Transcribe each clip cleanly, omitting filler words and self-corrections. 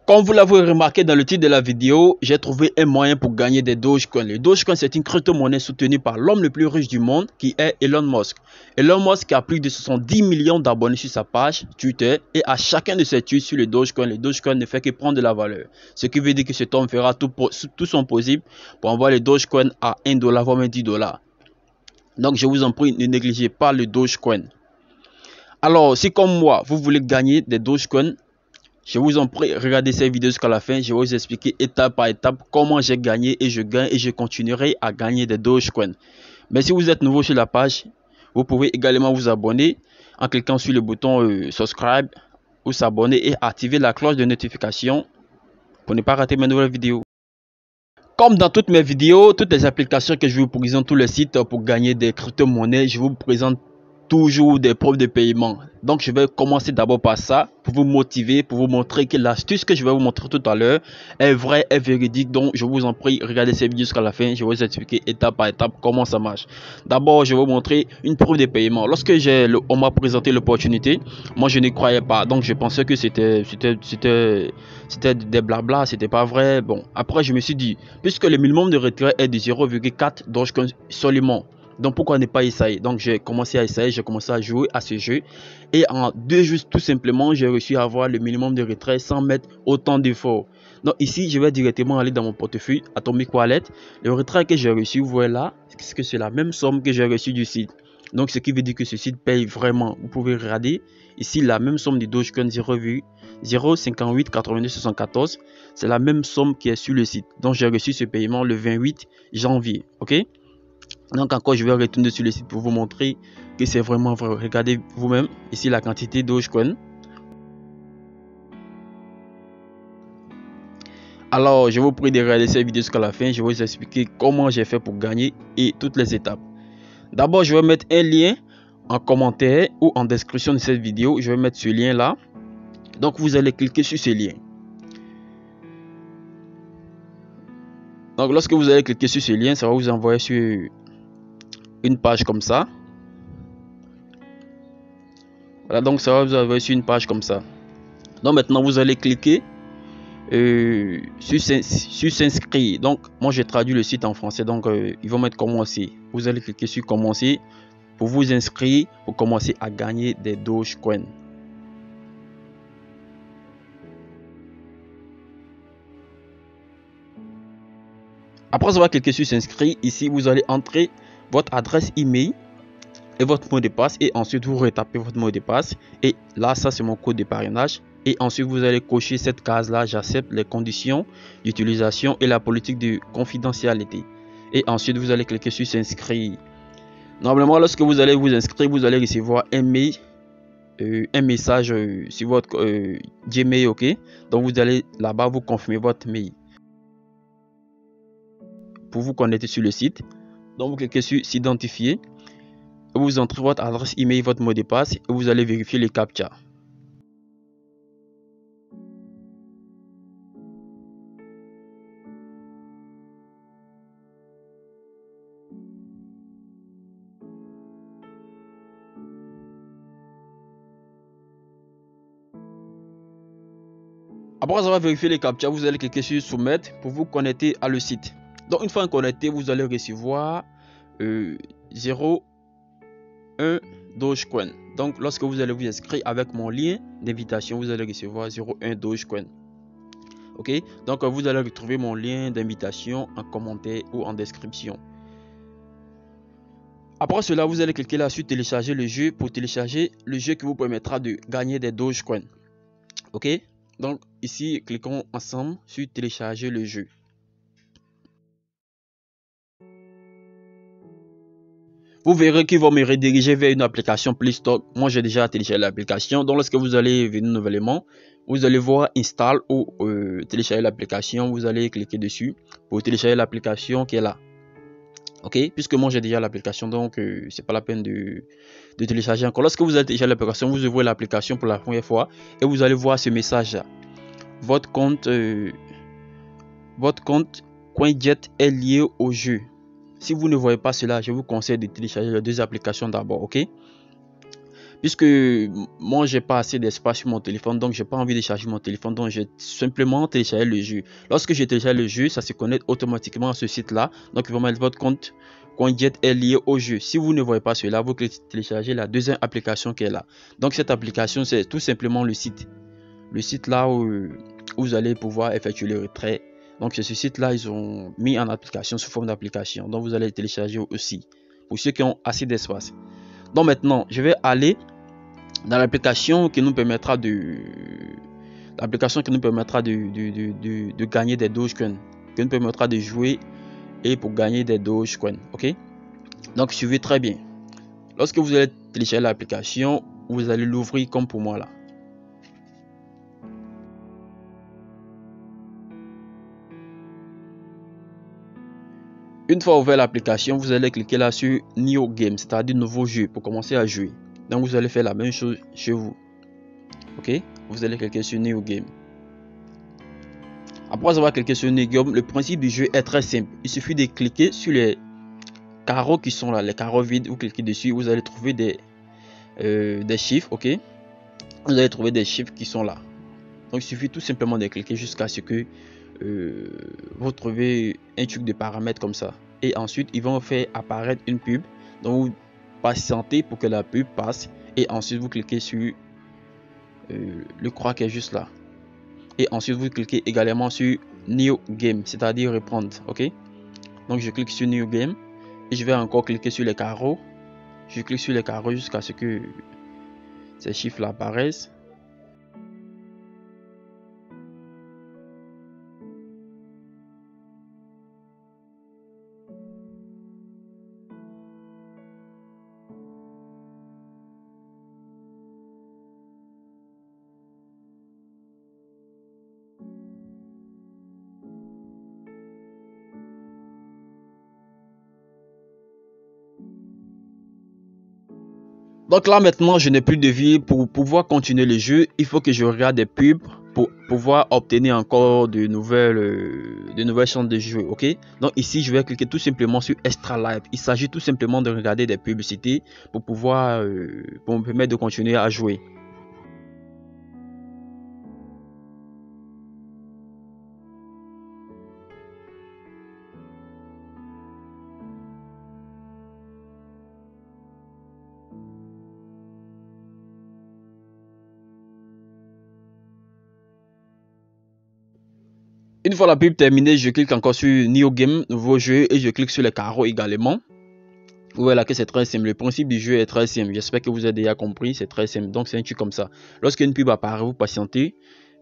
Comme vous l'avez remarqué dans le titre de la vidéo, j'ai trouvé un moyen pour gagner des Dogecoin. Le Dogecoin, c'est une crypto-monnaie soutenue par l'homme le plus riche du monde qui est Elon Musk. Elon Musk a plus de 70 millions d'abonnés sur sa page Twitter et à chacun de ses tweets sur le Dogecoin ne fait que prendre de la valeur. Ce qui veut dire que cet homme fera tout son possible pour envoyer le Dogecoin à 1 $, voire même 10 $. Donc je vous en prie, ne négligez pas le Dogecoin. Alors, si comme moi, vous voulez gagner des Dogecoin, je vous en prie, regardez cette vidéo jusqu'à la fin. Je vais vous expliquer étape par étape comment j'ai gagné et je gagne et je continuerai à gagner des Dogecoin. Mais si vous êtes nouveau sur la page, vous pouvez également vous abonner en cliquant sur le bouton subscribe ou s'abonner et activer la cloche de notification pour ne pas rater mes nouvelles vidéos. Comme dans toutes mes vidéos, toutes les applications que je vous présente, tous les sites pour gagner des crypto-monnaies, je vous présente toujours des preuves de paiement. Donc je vais commencer d'abord par ça pour vous motiver, pour vous montrer que l'astuce que je vais vous montrer tout à l'heure est vraie, est véridique. Donc je vous en prie, regardez cette vidéo jusqu'à la fin. Je vais vous expliquer étape par étape comment ça marche. D'abord je vais vous montrer une preuve de paiement. Lorsque on m'a présenté l'opportunité, moi je n'y croyais pas. Donc je pensais que c'était des blabla, c'était pas vrai. Bon, après je me suis dit, puisque le minimum de retrait est de 0,4 Dogecoin seulement, donc pourquoi ne pas essayer? Donc j'ai commencé à essayer, j'ai commencé à jouer à ce jeu. Et en 2 jours tout simplement, j'ai réussi à avoir le minimum de retrait sans mettre autant d'efforts. Donc ici, je vais directement aller dans mon portefeuille Atomic Wallet. Le retrait que j'ai reçu, vous voyez là, c'est la même somme que j'ai reçue du site. Donc ce qui veut dire que ce site paye vraiment. Vous pouvez regarder ici la même somme du Dogecoin 0,0588274. C'est la même somme qui est sur le site. Donc j'ai reçu ce paiement le 28 janvier. Ok? Donc encore je vais retourner sur le site pour vous montrer que c'est vraiment vrai. Regardez vous-même ici la quantité Dogecoin. Alors je vous prie de regarder cette vidéo jusqu'à la fin. Je vais vous expliquer comment j'ai fait pour gagner et toutes les étapes. D'abord je vais mettre un lien en commentaire ou en description de cette vidéo. Je vais mettre ce lien là. Donc vous allez cliquer sur ce lien. Donc lorsque vous allez cliquer sur ce lien, ça va vous envoyer sur une page comme ça. Voilà, donc ça va vous envoyer sur une page comme ça. Donc maintenant vous allez cliquer sur s'inscrire. Donc moi j'ai traduit le site en français, donc ils vont mettre commencer. Vous allez cliquer sur commencer pour vous inscrire, pour commencer à gagner des Dogecoin. Après avoir cliqué sur s'inscrire, ici vous allez entrer votre adresse email et votre mot de passe, et ensuite vous retapez votre mot de passe, et là ça c'est mon code de parrainage, et ensuite vous allez cocher cette case là: j'accepte les conditions d'utilisation et la politique de confidentialité, et ensuite vous allez cliquer sur s'inscrire. Normalement lorsque vous allez vous inscrire, vous allez recevoir un mail, un message sur votre Gmail. Ok, donc vous allez là-bas vous confirmer votre mail pour vous connecter sur le site. Donc vous cliquez sur s'identifier, vous entrez votre adresse email, votre mot de passe, et vous allez vérifier les captcha. Après avoir vérifié les captcha, vous allez cliquer sur soumettre pour vous connecter à le site. Donc une fois connecté, vous allez recevoir 0,1 Dogecoin. Donc lorsque vous allez vous inscrire avec mon lien d'invitation, vous allez recevoir 0,1 Dogecoin. Ok, donc vous allez retrouver mon lien d'invitation en commentaire ou en description. Après cela, vous allez cliquer là sur télécharger le jeu pour télécharger le jeu qui vous permettra de gagner des Dogecoin. Ok, donc ici cliquons ensemble sur télécharger le jeu. Vous verrez qu'il va me rediriger vers une application Play Store. Moi j'ai déjà téléchargé l'application. Donc lorsque vous allez venir nouvellement, vous allez voir install ou télécharger l'application. Vous allez cliquer dessus pour télécharger l'application qui est là. Ok, puisque moi j'ai déjà l'application, donc c'est pas la peine de télécharger encore. Lorsque vous allez télécharger l'application, vous ouvrez l'application pour la première fois et vous allez voir ce message là: votre compte CoinJet est lié au jeu. Si vous ne voyez pas cela, je vous conseille de télécharger les deux applications d'abord. Ok, puisque moi j'ai pas assez d'espace sur mon téléphone, donc j'ai pas envie de charger mon téléphone, donc j'ai simplement téléchargé le jeu. Lorsque j'ai téléchargé le jeu, ça se connecte automatiquement à ce site là, donc il va mettre votre compte CoinJet est lié au jeu. Si vous ne voyez pas cela, vous téléchargez la deuxième application qui est là. Donc cette application, c'est tout simplement le site là où vous allez pouvoir effectuer le retrait. Donc c'est ce site là, ils ont mis en application sous forme d'application, donc vous allez télécharger aussi pour ceux qui ont assez d'espace. Donc maintenant je vais aller dans l'application qui nous permettra de gagner des Dogecoin, qui nous permettra de jouer et pour gagner des Dogecoin. Ok, donc suivez très bien. Lorsque vous allez télécharger l'application, vous allez l'ouvrir comme pour moi là. Une fois ouvert l'application, vous allez cliquer là sur New Game, c'est-à-dire nouveau jeu pour commencer à jouer. Donc vous allez faire la même chose chez vous. Ok, vous allez cliquer sur New Game. Après avoir cliqué sur New Game, le principe du jeu est très simple. Il suffit de cliquer sur les carreaux qui sont là, les carreaux vides. Vous cliquez dessus, vous allez trouver des chiffres. Ok, vous allez trouver des chiffres qui sont là. Donc il suffit tout simplement de cliquer jusqu'à ce que vous trouvez un truc de paramètres comme ça, et ensuite ils vont faire apparaître une pub, donc vous patientez pour que la pub passe et ensuite vous cliquez sur le croix qui est juste là, et ensuite vous cliquez également sur New Game, c'est-à-dire reprendre. Ok, donc je clique sur New Game et je vais encore cliquer sur les carreaux. Je clique sur les carreaux jusqu'à ce que ces chiffres là apparaissent. Donc là maintenant je n'ai plus de vie. Pour pouvoir continuer le jeu, il faut que je regarde des pubs pour pouvoir obtenir encore de nouvelles chances de jeu. Ok, donc ici je vais cliquer tout simplement sur Extra Live. Il s'agit tout simplement de regarder des publicités pour pouvoir pour me permettre de continuer à jouer. Une fois la pub terminée, je clique encore sur New Game, nouveau jeu, et je clique sur les carreaux également. Vous voyez là que c'est très simple. Le principe du jeu est très simple. J'espère que vous avez déjà compris. C'est très simple. Donc c'est un truc comme ça. Lorsqu'une pub apparaît, vous patientez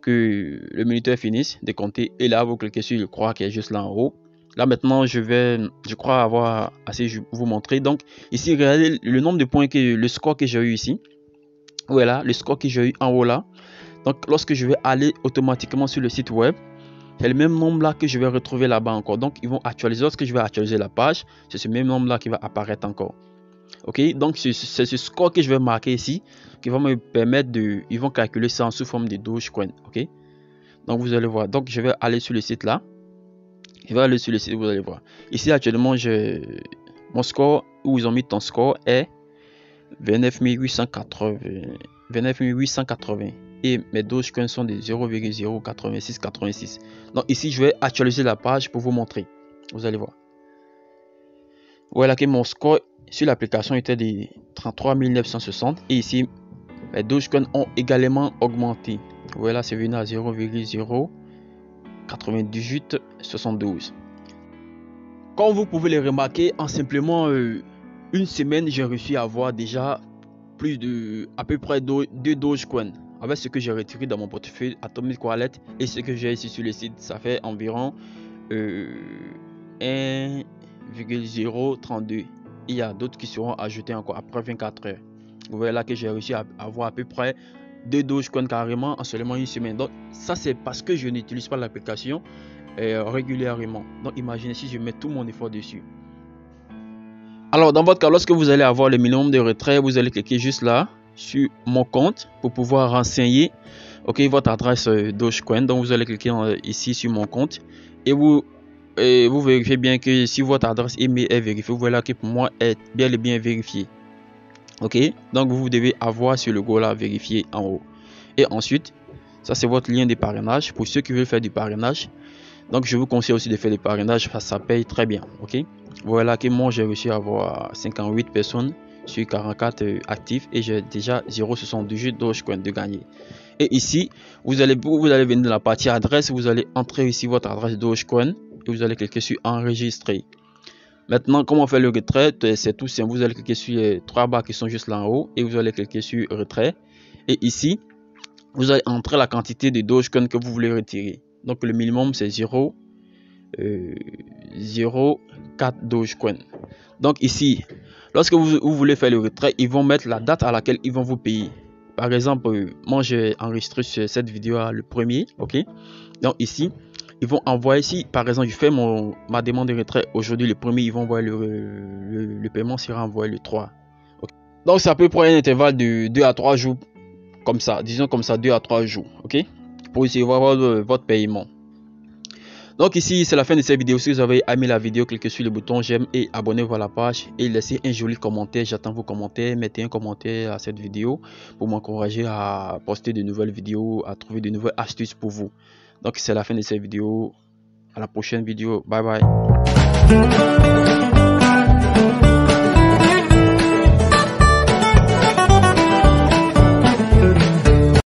que le minuteur finisse de compter. Et là, vous cliquez sur le croix qui est juste là en haut. Là maintenant, je crois avoir assez vous montrer. Donc ici, regardez le nombre de points le score que j'ai eu ici. Voilà, le score que j'ai eu en haut là. Donc lorsque je vais aller automatiquement sur le site web, c'est le même nombre là que je vais retrouver là-bas encore. Donc ils vont actualiser. Lorsque je vais actualiser la page, c'est ce même nombre là qui va apparaître encore. Ok, donc c'est ce score que je vais marquer ici qui va me permettre ils vont calculer ça en sous forme de Dogecoin. Ok, donc vous allez voir. Donc je vais aller sur le site là. Je vais aller sur le site, vous allez voir. Ici actuellement, mon score où ils ont mis ton score est 29 880. 29 880. Et mes Dogecoins sont de 0,08686. Donc ici, je vais actualiser la page pour vous montrer. Vous allez voir. Voilà que mon score sur l'application était de 33 960. Et ici, mes Dogecoins ont également augmenté. Voilà, c'est venu à 0,09872. Comme vous pouvez le remarquer, en simplement une semaine, j'ai réussi à avoir déjà plus de à peu près 2 Dogecoin avec ce que j'ai retiré dans mon portefeuille Atomic Wallet et ce que j'ai ici sur le site. Ça fait environ 1,032. Il y a d'autres qui seront ajoutés encore après 24 heures. Vous voyez là que j'ai réussi à avoir à peu près 2 Dogecoin carrément en seulement une semaine. Donc ça c'est parce que je n'utilise pas l'application régulièrement. Donc imaginez si je mets tout mon effort dessus. Alors dans votre cas, lorsque vous allez avoir le minimum de retrait, vous allez cliquer juste là sur mon compte pour pouvoir renseigner votre adresse Dogecoin. Donc vous allez cliquer ici sur mon compte et vous vérifiez bien que si votre adresse email est vérifiée, vous voyez là que pour moi est bien et bien vérifié. Ok, donc vous devez avoir ce logo là vérifié en haut. Et ensuite, ça c'est votre lien de parrainage pour ceux qui veulent faire du parrainage. Donc je vous conseille aussi de faire du parrainage parce que ça paye très bien. Ok, voilà que moi j'ai réussi à avoir 58 personnes sur 44 actifs et j'ai déjà 0,78 Dogecoin de gagner. Et ici, vous allez venir dans la partie adresse, vous allez entrer ici votre adresse Dogecoin et vous allez cliquer sur enregistrer. Maintenant, comment faire le retrait? C'est tout simple. Vous allez cliquer sur les trois barres qui sont juste là en haut et vous allez cliquer sur retrait. Et ici, vous allez entrer la quantité de Dogecoin que vous voulez retirer. Donc le minimum c'est 0,04 Dogecoin. Donc ici, lorsque vous voulez faire le retrait, ils vont mettre la date à laquelle ils vont vous payer. Par exemple, moi j'ai enregistré cette vidéo le premier, ok. Donc ici, ils vont envoyer, si par exemple je fais ma demande de retrait aujourd'hui le premier, ils vont envoyer le paiement sera envoyé le 3. Okay. Donc ça peut prendre un intervalle de 2 à 3 jours, comme ça, disons comme ça, 2 à 3 jours, ok, pour recevoir votre paiement. Donc ici c'est la fin de cette vidéo. Si vous avez aimé la vidéo, cliquez sur le bouton j'aime et abonnez-vous à la page et laissez un joli commentaire. J'attends vos commentaires. Mettez un commentaire à cette vidéo pour m'encourager à poster de nouvelles vidéos, à trouver de nouvelles astuces pour vous. Donc c'est la fin de cette vidéo. À la prochaine vidéo. Bye bye.